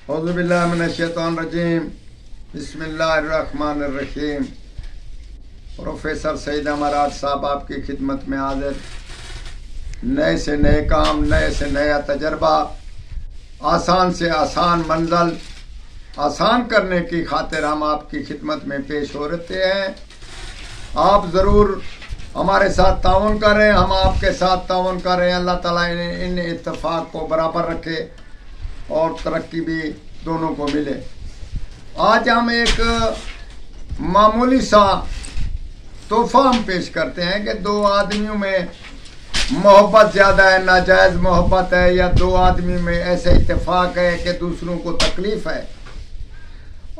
اعوذ باللہ من الشیطان الرجیم بسم اللہ الرحمن الرحیم۔ پروفیسر سعید امارات صاحب آپ کی خدمت میں حاضر۔ نئے سے نئے کام، نئے سے نیا تجربہ، آسان سے آسان منزل آسان کرنے کی خاطر ہم آپ کی خدمت میں پیش ہو رہتے ہیں۔ آپ ضرور ہمارے ساتھ تعاون کریں، ہم آپ کے ساتھ تعاون کریں۔ اللہ تعالیٰ ان اتفاق کو برابر رکھے اور ترقی بھی دونوں کو ملے۔ آج ہم ایک معمولی سا تحفہ ہم پیش کرتے ہیں کہ دو آدمیوں میں محبت زیادہ ہے، ناجائز محبت ہے، یا دو آدمی میں ایسے اتفاق ہے کہ دوسروں کو تکلیف ہے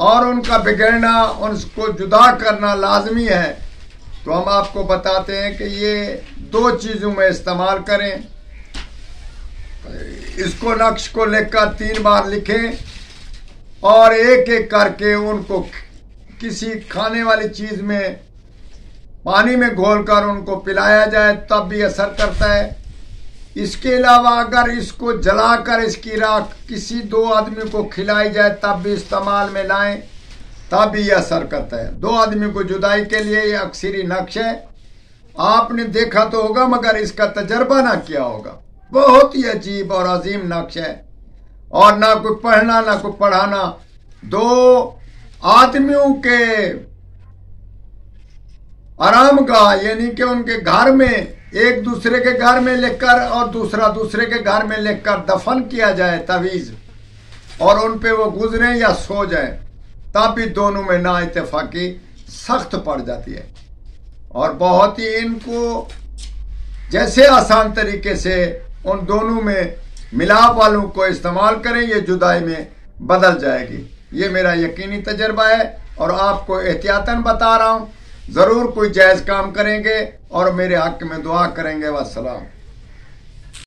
اور ان کا بگڑنا، ان کو جدا کرنا لازمی ہے، تو ہم آپ کو بتاتے ہیں کہ یہ دو چیزوں میں استعمال کریں۔ اس کو نقش کو لکھ کر 3 بار لکھیں اور ایک ایک کر کے ان کو کسی کھانے والی چیز میں پانی میں گھول کر ان کو پلایا جائے تب بھی اثر کرتا ہے۔ اس کے علاوہ اگر اس کو جلا کر اس کی راکھ کسی 2 آدمی کو کھلائی جائے تب بھی استعمال میں لائیں تب بھی یہ اثر کرتا ہے۔ 2 آدمی کو جدائی کے لیے یہ اکثری نقش ہے۔ آپ نے دیکھا تو ہوگا مگر اس کا تجربہ نہ کیا ہوگا۔ بہت ہی عجیب اور عظیم نقش ہے، اور نہ کوئی پڑھنا نہ کوئی پڑھانا۔ 2 آدمیوں کے آرام گاہ یعنی کہ ان کے گھر میں، ایک دوسرے کے گھر میں لکھ کر اور دوسرا دوسرے کے گھر میں لکھ کر دفن کیا جائے تعویذ، اور ان پہ وہ گزریں یا سو جائیں، تب بھی دونوں میں نا اتفاقی سخت پڑ جاتی ہے۔ اور بہت ہی ان کو جیسے آسان طریقے سے ان دونوں میں ملاپ والوں کو استعمال کریں، یہ جدائی میں بدل جائے گی۔ یہ میرا یقینی تجربہ ہے اور آپ کو احتیاطاً بتا رہا ہوں۔ ضرور کوئی جائز کام کریں گے اور میرے حق میں دعا کریں گے۔ والسلام۔